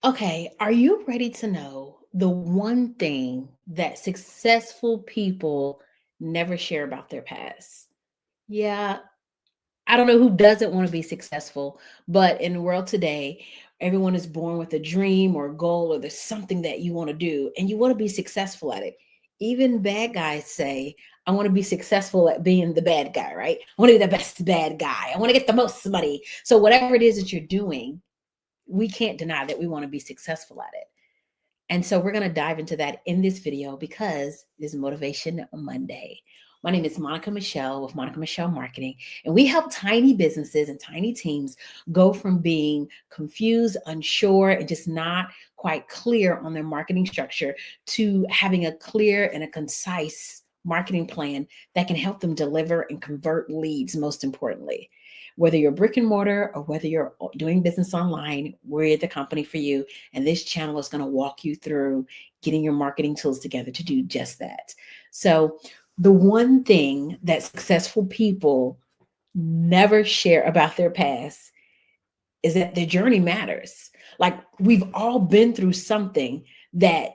Okay, are you ready to know the one thing that successful people never share about their past? Yeah, I don't know who doesn't want to be successful, but in the world today, everyone is born with a dream or a goal, or there's something that you want to do and you want to be successful at it. Even bad guys say, I want to be successful at being the bad guy, right? I want to be the best bad guy. I want to get the most money. So, whatever it is that you're doing, we can't deny that we want to be successful at it. And so we're going to dive into that in this video because it is Motivation Monday. My name is Monica Michelle with Monica Michelle Marketing, and we help tiny businesses and tiny teams go from being confused, unsure, and just not quite clear on their marketing structure to having a clear and a concise marketing plan that can help them deliver and convert leads, most importantly. Whether you're brick and mortar or whether you're doing business online, we're the company for you. And this channel is going to walk you through getting your marketing tools together to do just that. So, the one thing that successful people never share about their past is that their journey matters. Like, we've all been through something that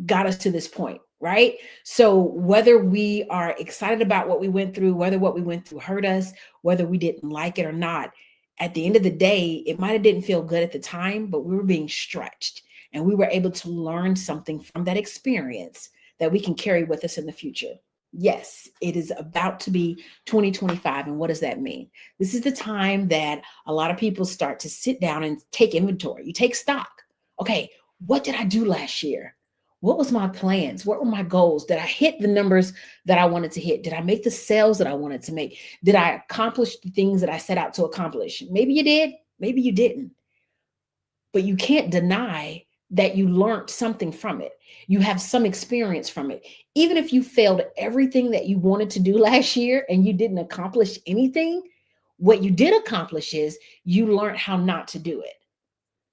got us to this point, right? So whether we are excited about what we went through, whether what we went through hurt us, whether we didn't like it or not, at the end of the day, it might have didn't feel good at the time, but we were being stretched and we were able to learn something from that experience that we can carry with us in the future. Yes, it is about to be 2025. And what does that mean? This is the time that a lot of people start to sit down and take inventory. You take stock. Okay, what did I do last year? What was my plans? What were my goals? Did I hit the numbers that I wanted to hit? Did I make the sales that I wanted to make? Did I accomplish the things that I set out to accomplish? Maybe you did, maybe you didn't. But you can't deny that you learned something from it. You have some experience from it. Even if you failed everything that you wanted to do last year and you didn't accomplish anything, what you did accomplish is you learned how not to do it.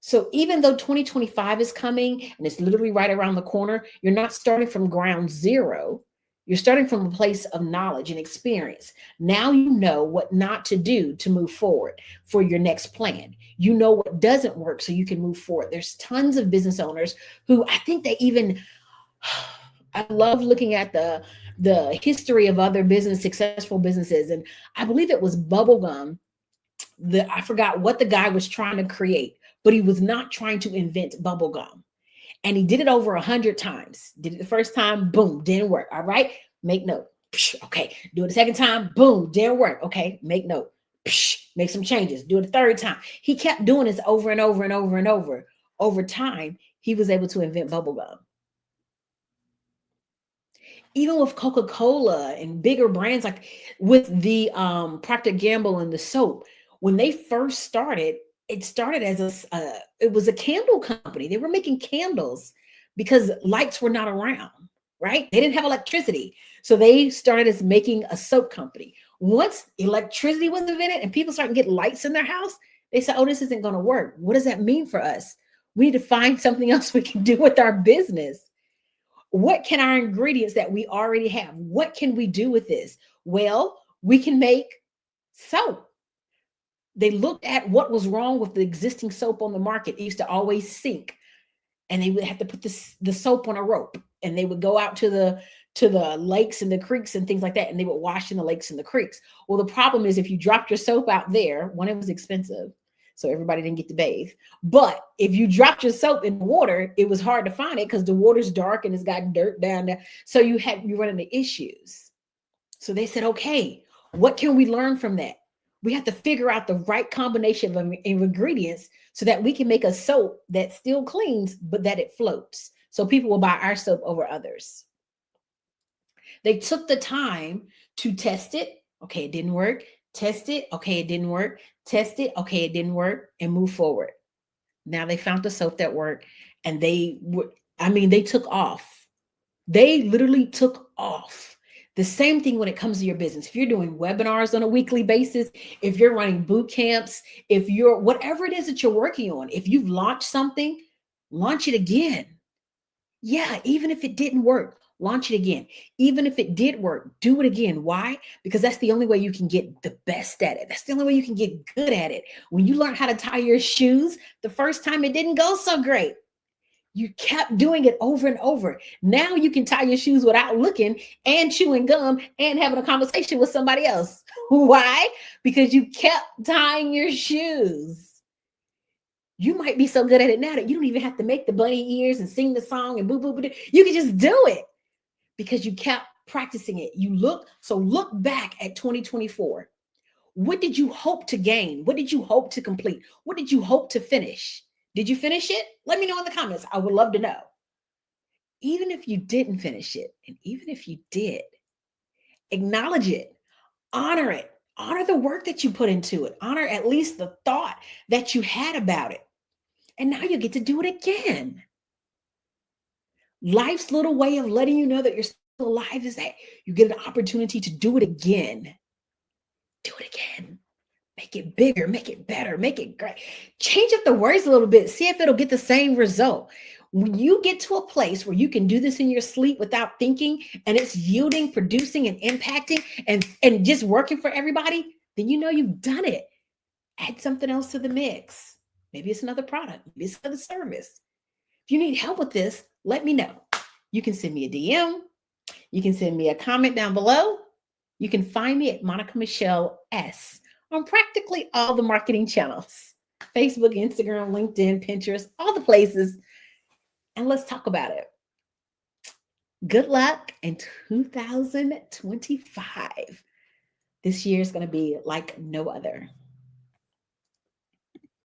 So even though 2025 is coming and it's literally right around the corner, you're not starting from ground zero. You're starting from a place of knowledge and experience. Now you know what not to do to move forward for your next plan. You know what doesn't work so you can move forward. There's tons of business owners who I think they even I love looking at the history of other successful businesses. And I believe it was bubblegum. I forgot what the guy was trying to create, but he was not trying to invent bubblegum. And he did it over 100 times. Did it the first time, boom, didn't work. All right, make note. Okay, do it the second time, boom, didn't work. Okay, make note. Make some changes. Do it the third time. He kept doing this over and over and over and over. Over time, he was able to invent bubblegum. Even with Coca-Cola and bigger brands, like with the Procter Gamble and the soap, when they first started, it started as it was a candle company. They were making candles because lights were not around, right? They didn't have electricity. So they started as making a soap company. Once electricity was invented and people started getting lights in their house, they said, oh, this isn't going to work. What does that mean for us? We need to find something else we can do with our business. What can our ingredients that we already have, what can we do with this? Well, we can make soap. They looked at what was wrong with the existing soap on the market. It used to always sink, and they would have to put the soap on a rope, and they would go out to the lakes and the creeks and things like that, and they would wash in the lakes and the creeks. Well, the problem is if you dropped your soap out there, one, it was expensive, so everybody didn't get to bathe. But if you dropped your soap in the water, it was hard to find it because the water's dark and it's got dirt down there. So you run into issues. So they said, okay, what can we learn from that? We have to figure out the right combination of ingredients so that we can make a soap that still cleans, but that it floats. So people will buy our soap over others. They took the time to test it. Okay, it didn't work. Test it. Okay, it didn't work. Test it. Okay, it didn't work, and move forward. Now they found the soap that worked, and they took off. They literally took off. The same thing when it comes to your business. If you're doing webinars on a weekly basis, if you're running boot camps, if you're whatever it is that you're working on, if you've launched something, launch it again. Yeah, even if it didn't work, launch it again. Even if it did work, do it again. Why? Because that's the only way you can get the best at it. That's the only way you can get good at it. When you learn how to tie your shoes, the first time it didn't go so great. You kept doing it over and over. Now you can tie your shoes without looking and chewing gum and having a conversation with somebody else. Why? Because you kept tying your shoes. You might be so good at it now that you don't even have to make the bunny ears and sing the song and boo, boo, boo. You can just do it because you kept practicing it. Look back at 2024. What did you hope to gain? What did you hope to complete? What did you hope to finish? Did you finish it? Let me know in the comments. I would love to know. Even if you didn't finish it, and even if you did, acknowledge it, honor the work that you put into it, honor at least the thought that you had about it. And now you get to do it again. Life's little way of letting you know that you're still alive is that you get an opportunity to do it again. Do it again. Make it bigger, make it better, make it great. Change up the words a little bit. See if it'll get the same result. When you get to a place where you can do this in your sleep without thinking and it's yielding, producing, and impacting and just working for everybody, then you know you've done it. Add something else to the mix. Maybe it's another product, maybe it's another service. If you need help with this, let me know. You can send me a DM. You can send me a comment down below. You can find me at Monica Michelle S on practically all the marketing channels, Facebook, Instagram, LinkedIn, Pinterest, all the places. And let's talk about it. Good luck in 2025. This year is going to be like no other.